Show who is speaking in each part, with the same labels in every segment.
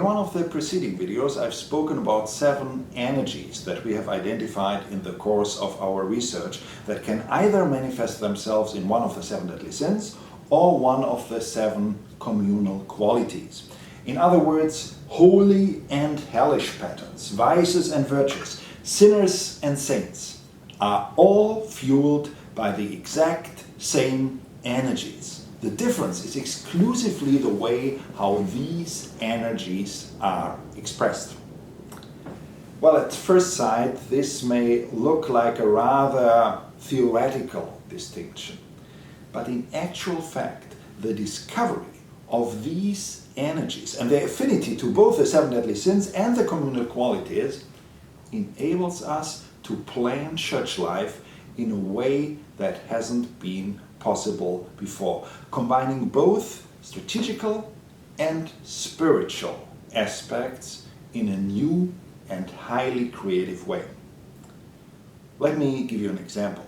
Speaker 1: In one of the preceding videos, I've spoken about 7 energies that we have identified in the course of our research that can either manifest themselves in one of the 7 deadly sins or one of the 7 communal qualities. In other words, holy and hellish patterns, vices and virtues, sinners and saints are all fueled by the exact same energies. The difference is exclusively the way how these energies are expressed. Well, at first sight, this may look like a rather theoretical distinction, but in actual fact, the discovery of these energies and their affinity to both the 7 deadly sins and the communal qualities enables us to plan church life in a way that hasn't been possible before, combining both strategical and spiritual aspects in a new and highly creative way. Let me give you an example.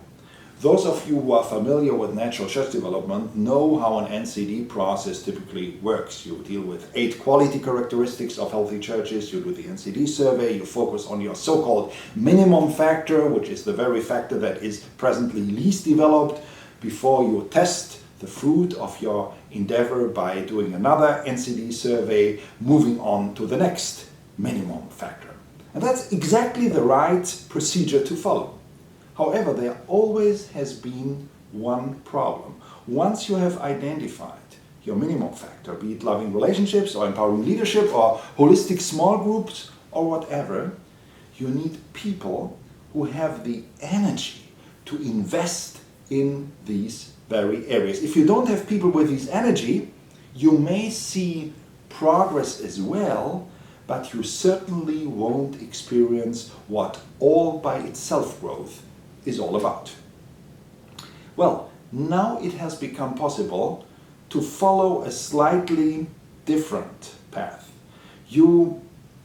Speaker 1: Those of you who are familiar with natural church development know how an NCD process typically works. You deal with 8 quality characteristics of healthy churches, you do the NCD survey, you focus on your so-called minimum factor, which is the very factor that is presently least developed, before you test the fruit of your endeavor by doing another NCD survey, moving on to the next minimum factor. And that's exactly the right procedure to follow. However, there always has been one problem. Once you have identified your minimum factor, be it loving relationships or empowering leadership or holistic small groups or whatever, you need people who have the energy to invest in these very areas. If you don't have people with this energy, you may see progress as well, but you certainly won't experience what all by itself growth is all about. Well, now it has become possible to follow a slightly different path. You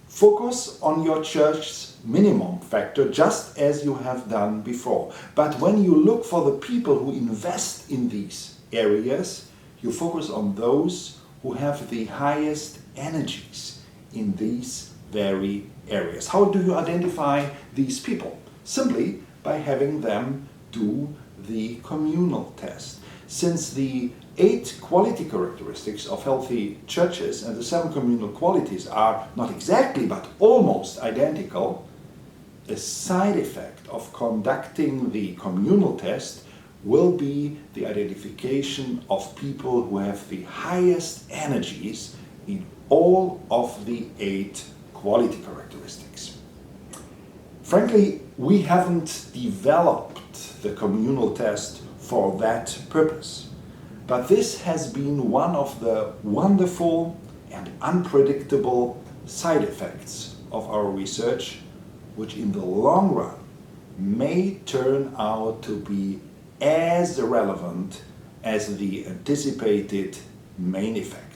Speaker 1: focus on your church's minimum factor just as you have done before. But when you look for the people who invest in these areas, you focus on those who have the highest energies in these very areas. How do you identify these people? Simply by having them do the communal test. Since the 8 quality characteristics of healthy churches and the 7 communal qualities are not exactly but almost identical, a side effect of conducting the communal test will be the identification of people who have the highest energies in all of the 8 quality characteristics. Frankly, we haven't developed the communal test for that purpose, but this has been one of the wonderful and unpredictable side effects of our research, which in the long run may turn out to be as relevant as the anticipated main effect.